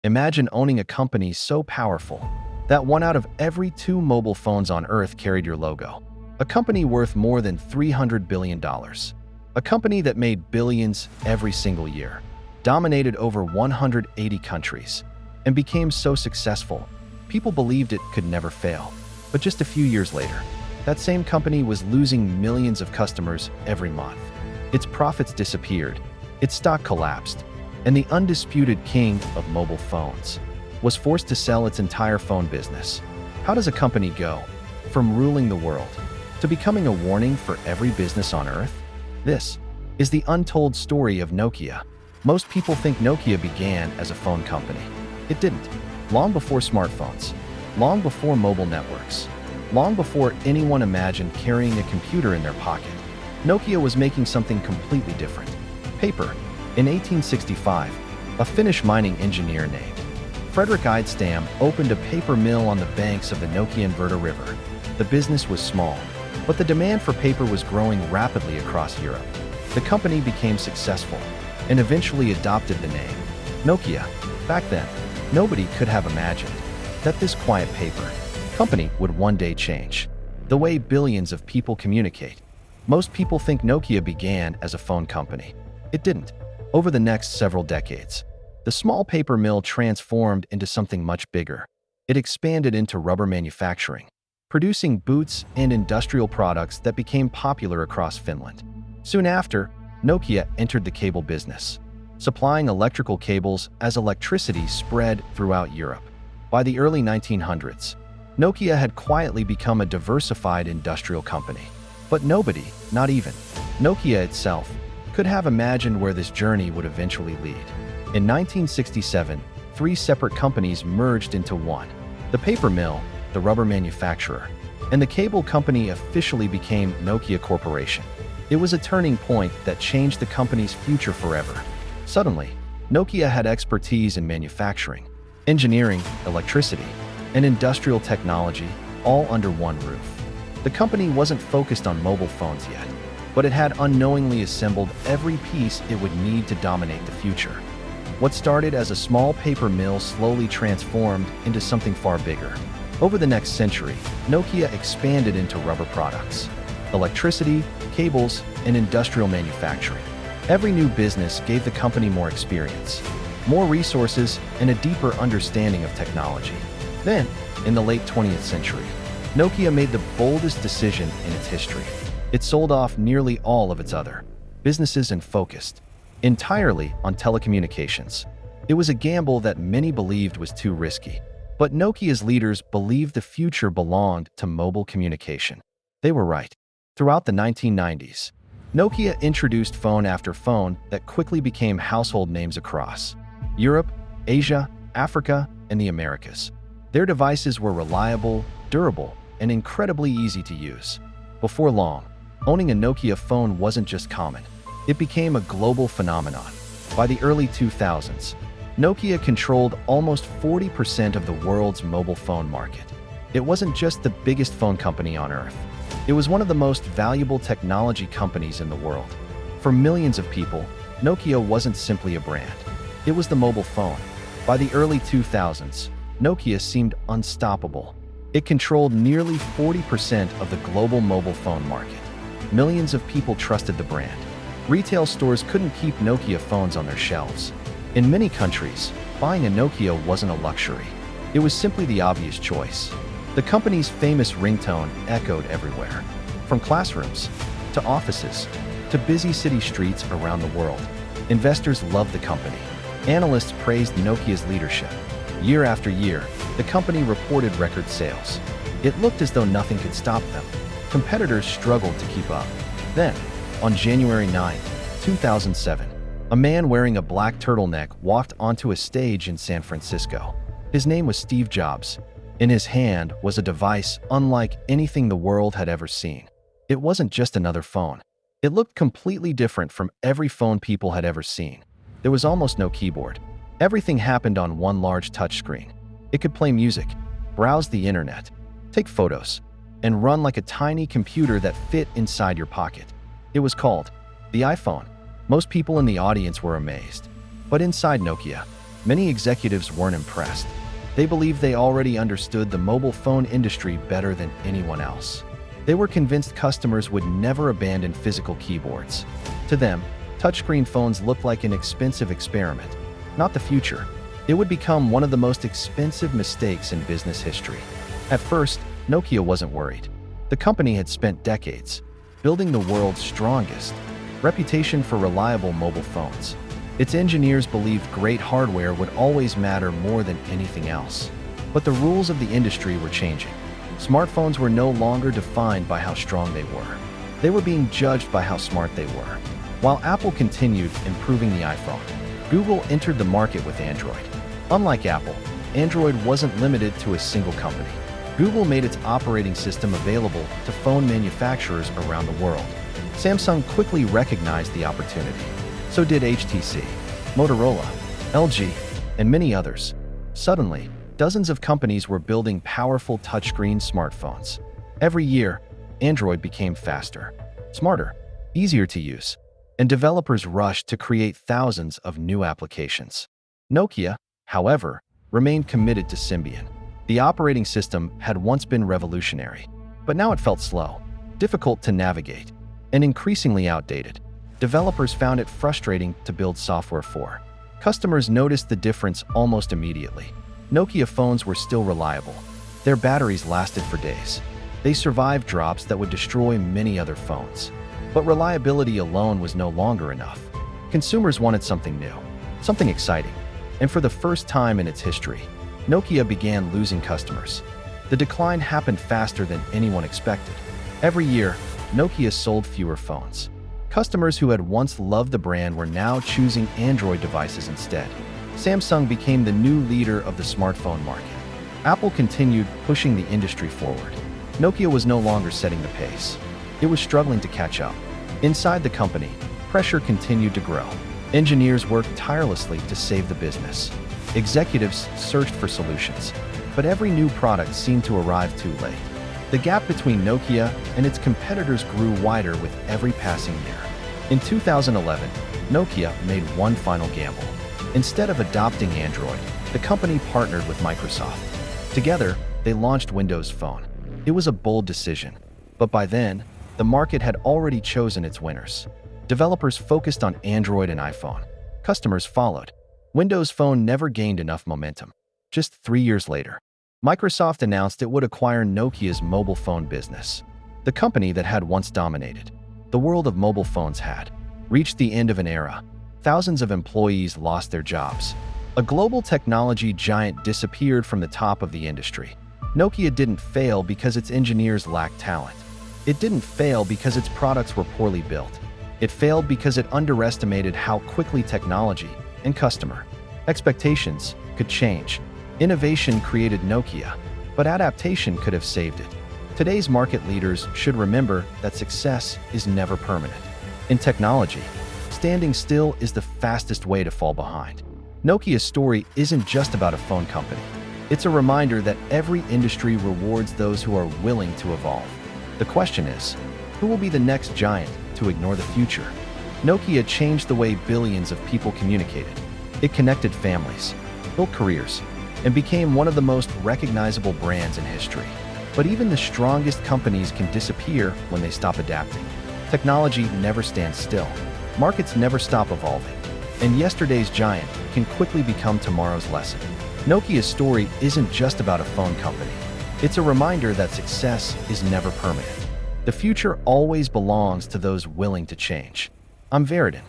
Imagine owning a company so powerful that one out of every two mobile phones on Earth carried your logo. A company worth more than $300 billion. A company that made billions every single year, dominated over 180 countries, and became so successful, people believed it could never fail. But just a few years later, that same company was losing millions of customers every month. Its profits disappeared, its stock collapsed, and the undisputed king of mobile phones was forced to sell its entire phone business. How does a company go from ruling the world to becoming a warning for every business on Earth? This is the untold story of Nokia. Most people think Nokia began as a phone company. It didn't. Long before smartphones, long before mobile networks, long before anyone imagined carrying a computer in their pocket, Nokia was making something completely different: paper. In 1865, a Finnish mining engineer named Frederick Idestam opened a paper mill on the banks of the Nokian Verda River. The business was small, but the demand for paper was growing rapidly across Europe. The company became successful and eventually adopted the name Nokia. Back then, nobody could have imagined that this quiet paper company would one day change the way billions of people communicate. Most people think Nokia began as a phone company. It didn't. Over the next several decades, the small paper mill transformed into something much bigger. It expanded into rubber manufacturing, producing boots and industrial products that became popular across Finland. Soon after, Nokia entered the cable business, supplying electrical cables as electricity spread throughout Europe. By the early 1900s, Nokia had quietly become a diversified industrial company. But nobody, not even Nokia itself, could have imagined where this journey would eventually lead. In 1967, three separate companies merged into one: the paper mill, the rubber manufacturer, and the cable company officially became Nokia Corporation. It was a turning point that changed the company's future forever. Suddenly, Nokia had expertise in manufacturing, engineering, electricity, and industrial technology, all under one roof. The company wasn't focused on mobile phones yet, but it had unknowingly assembled every piece it would need to dominate the future. What started as a small paper mill slowly transformed into something far bigger. Over the next century, Nokia expanded into rubber products, electricity, cables, and industrial manufacturing. Every new business gave the company more experience, more resources, and a deeper understanding of technology. Then, in the late 20th century, Nokia made the boldest decision in its history. It sold off nearly all of its other businesses and focused entirely on telecommunications. It was a gamble that many believed was too risky, but Nokia's leaders believed the future belonged to mobile communication. They were right. Throughout the 1990s, Nokia introduced phone after phone that quickly became household names across Europe, Asia, Africa, and the Americas. Their devices were reliable, durable, and incredibly easy to use. Before long, owning a Nokia phone wasn't just common. It became a global phenomenon. By the early 2000s, Nokia controlled almost 40% of the world's mobile phone market. It wasn't just the biggest phone company on Earth. It was one of the most valuable technology companies in the world. For millions of people, Nokia wasn't simply a brand. It was the mobile phone. By the early 2000s, Nokia seemed unstoppable. It controlled nearly 40% of the global mobile phone market. Millions of people trusted the brand. Retail stores couldn't keep Nokia phones on their shelves. In many countries, buying a Nokia wasn't a luxury. It was simply the obvious choice. The company's famous ringtone echoed everywhere, from classrooms to offices to busy city streets around the world. Investors loved the company. Analysts praised Nokia's leadership. Year after year, the company reported record sales. It looked as though nothing could stop them. Competitors struggled to keep up. Then, on January 9, 2007, a man wearing a black turtleneck walked onto a stage in San Francisco. His name was Steve Jobs. In his hand was a device unlike anything the world had ever seen. It wasn't just another phone. It looked completely different from every phone people had ever seen. There was almost no keyboard. Everything happened on one large touchscreen. It could play music, browse the internet, take photos, and run like a tiny computer that fit inside your pocket. It was called the iPhone. Most people in the audience were amazed. But inside Nokia, Many executives weren't impressed. They believed they already understood the mobile phone industry better than anyone else. They were convinced customers would never abandon physical keyboards. To them, touchscreen phones looked like an expensive experiment, not the future. It would become one of the most expensive mistakes in business history. At first, Nokia wasn't worried. The company had spent decades building the world's strongest reputation for reliable mobile phones. Its engineers believed great hardware would always matter more than anything else. But the rules of the industry were changing. Smartphones were no longer defined by how strong they were. They were being judged by how smart they were. While Apple continued improving the iPhone, Google entered the market with Android. Unlike Apple, Android wasn't limited to a single company. Google made its operating system available to phone manufacturers around the world. Samsung quickly recognized the opportunity. So did HTC, Motorola, LG, and many others. Suddenly, dozens of companies were building powerful touchscreen smartphones. Every year, Android became faster, smarter, easier to use, and developers rushed to create thousands of new applications. Nokia, however, remained committed to Symbian. The operating system had once been revolutionary, but now it felt slow, difficult to navigate, and increasingly outdated. Developers found it frustrating to build software for. Customers noticed the difference almost immediately. Nokia phones were still reliable. Their batteries lasted for days. They survived drops that would destroy many other phones. But reliability alone was no longer enough. Consumers wanted something new, something exciting. And for the first time in its history, Nokia began losing customers. The decline happened faster than anyone expected. Every year, Nokia sold fewer phones. Customers who had once loved the brand were now choosing Android devices instead. Samsung became the new leader of the smartphone market. Apple continued pushing the industry forward. Nokia was no longer setting the pace. It was struggling to catch up. Inside the company, pressure continued to grow. Engineers worked tirelessly to save the business. Executives searched for solutions, but every new product seemed to arrive too late. The gap between Nokia and its competitors grew wider with every passing year. In 2011, Nokia made one final gamble. Instead of adopting Android, the company partnered with Microsoft. Together, they launched Windows Phone. It was a bold decision, but by then, the market had already chosen its winners. Developers focused on Android and iPhone. Customers followed. Windows Phone never gained enough momentum. Just 3 years later, Microsoft announced it would acquire Nokia's mobile phone business. The company that had once dominated the world of mobile phones had reached the end of an era. Thousands of employees lost their jobs. A global technology giant disappeared from the top of the industry. Nokia didn't fail because its engineers lacked talent. It didn't fail because its products were poorly built. It failed because it underestimated how quickly technology and customer expectations could change. Innovation created Nokia, but adaptation could have saved it. Today's market leaders should remember that success is never permanent. In technology, standing still is the fastest way to fall behind. Nokia's story isn't just about a phone company. It's a reminder that every industry rewards those who are willing to evolve. The question is, who will be the next giant to ignore the future? Nokia changed the way billions of people communicated. It connected families, built careers, and became one of the most recognizable brands in history. But even the strongest companies can disappear when they stop adapting. Technology never stands still. Markets never stop evolving. And yesterday's giant can quickly become tomorrow's lesson. Nokia's story isn't just about a phone company. It's a reminder that success is never permanent. The future always belongs to those willing to change. I'm Veriden.